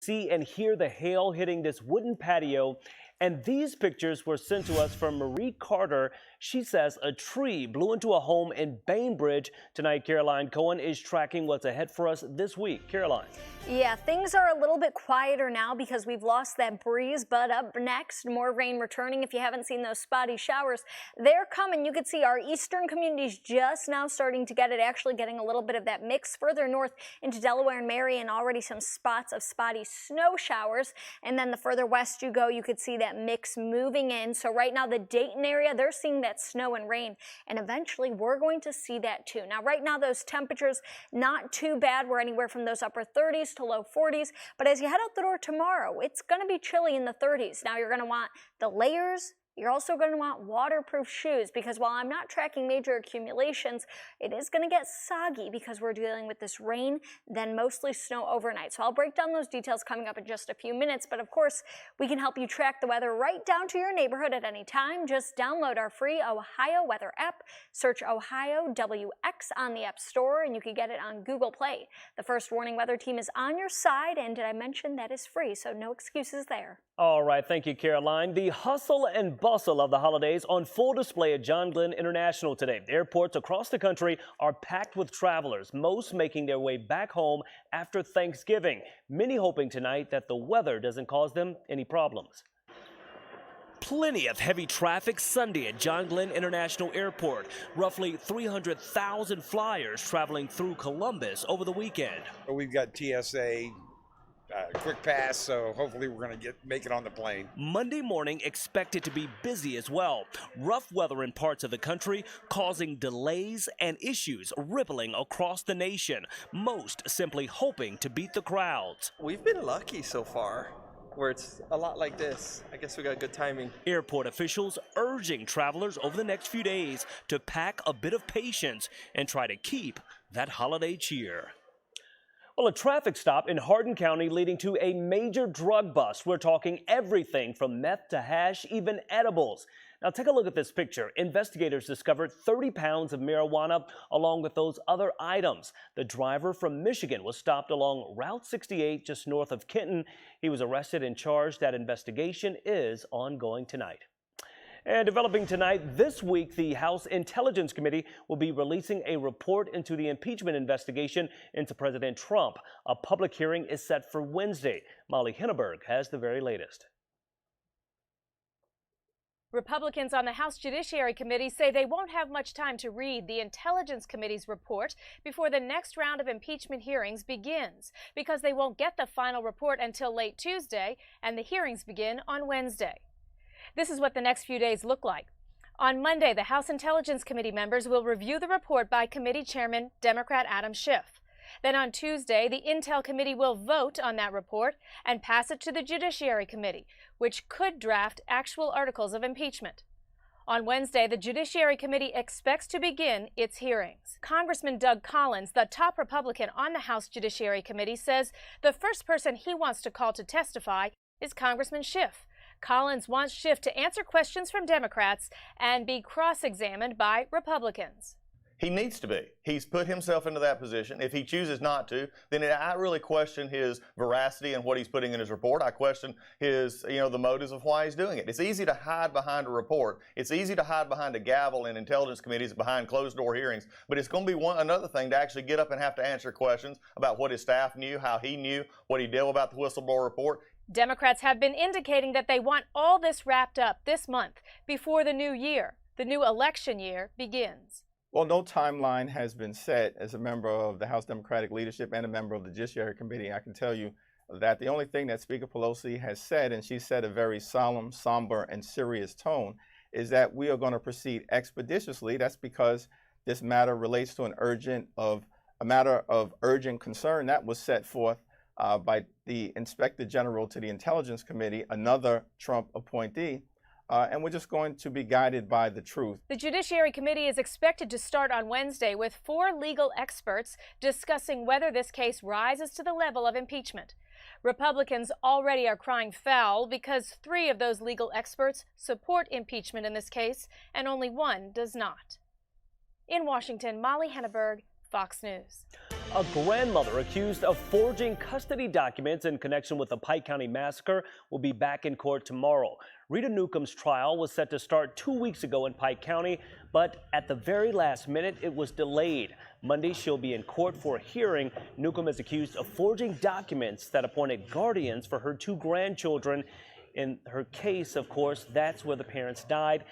see and hear the hail hitting this wooden patio. And these pictures were sent to us from Marie Carter. She says a tree blew into a home in Bainbridge. Tonight, Caroline Cohen is tracking what's ahead for us this week. Caroline. Yeah, things are a little bit quieter now because we've lost that breeze, but up next, more rain returning. If you haven't seen those spotty showers, they're coming. You could see our eastern communities just now starting to get it, actually getting a little bit of that mix further north into Delaware and Marion, already some spots of spotty snow showers. And then the further west you go, you could see that mix moving in. So right now, the Dayton area, they're seeing that snow and rain, and eventually we're going to see that too. Now, right now, those temperatures, not too bad. We're anywhere from those upper 30s to low 40s, but as you head out the door tomorrow, it's going to be chilly in the 30s. Now, you're going to want the layers. You're also going to want waterproof shoes because while I'm not tracking major accumulations, it is going to get soggy because we're dealing with this rain, then mostly snow overnight. So I'll break down those details coming up in just a few minutes. But of course, we can help you track the weather right down to your neighborhood at any time. Just download our free Ohio Weather app, search Ohio WX on the App Store, and you can get it on Google Play. The First Warning Weather team is on your side, and did I mention that is free, so no excuses there. All right, thank you, Caroline. The hustle and bustle of the holidays on full display at John Glenn International today. Airports across the country are packed with travelers, most making their way back home after Thanksgiving. Many hoping tonight that the weather doesn't cause them any problems. Plenty of heavy traffic Sunday at John Glenn International Airport. Roughly 300,000 flyers traveling through Columbus over the weekend. We've got TSA. Quick pass, so hopefully we're going to make it on the plane. Monday morning expected to be busy as well. Rough weather in parts of the country causing delays and issues rippling across the nation. Most simply hoping to beat the crowds. We've been lucky so far, where it's a lot like this. I guess we got good timing. Airport officials urging travelers over the next few days to pack a bit of patience and try to keep that holiday cheer. Well, a traffic stop in Hardin County leading to a major drug bust. We're talking everything from meth to hash, even edibles. Now, take a look at this picture. Investigators discovered 30 pounds of marijuana along with those other items. The driver from Michigan was stopped along Route 68 just north of Kenton. He was arrested and charged. That investigation is ongoing tonight. And developing tonight, this week, the House Intelligence Committee will be releasing a report into the impeachment investigation into President Trump. A public hearing is set for Wednesday. Molly Henneberg has the very latest. Republicans on the House Judiciary Committee say they won't have much time to read the Intelligence Committee's report before the next round of impeachment hearings begins, because they won't get the final report until late Tuesday, and the hearings begin on Wednesday. This is what the next few days look like. On Monday, the House Intelligence Committee members will review the report by Committee Chairman Democrat Adam Schiff. Then on Tuesday, the Intel Committee will vote on that report and pass it to the Judiciary Committee, which could draft actual articles of impeachment. On Wednesday, the Judiciary Committee expects to begin its hearings. Congressman Doug Collins, the top Republican on the House Judiciary Committee, says the first person he wants to call to testify is Congressman Schiff. Collins wants Schiff to answer questions from Democrats and be cross-examined by Republicans. He needs to be. He's put himself into that position. If he chooses not to, then I really question his veracity and what he's putting in his report. I question his, the motives of why he's doing it. It's easy to hide behind a report. It's easy to hide behind a gavel in intelligence committees, behind closed-door hearings. But it's going to be another thing to actually get up and have to answer questions about what his staff knew, how he knew, what he did about the whistleblower report. Democrats have been indicating that they want all this wrapped up this month before the new year, the new election year, begins. Well, no timeline has been set. As a member of the House Democratic leadership and a member of the Judiciary Committee, I can tell you that the only thing that Speaker Pelosi has said, and she said a very solemn, somber, and serious tone, is that we are going to proceed expeditiously. That's because this matter relates to a matter of urgent concern that was set forth by the Inspector General to the Intelligence Committee, another Trump appointee, and we're just going to be guided by the truth. The Judiciary Committee is expected to start on Wednesday with 4 legal experts discussing whether this case rises to the level of impeachment. Republicans already are crying foul because 3 of those legal experts support impeachment in this case, and only 1 does not. In Washington, Molly Henneberg, Fox News. A grandmother accused of forging custody documents in connection with the Pike County massacre will be back in court tomorrow. Rita Newcomb's trial was set to start 2 weeks ago in Pike County, but at the very last minute, it was delayed. Monday, she'll be in court for a hearing. Newcomb is accused of forging documents that appointed guardians for her 2 grandchildren. In her case, of course, that's where the parents died.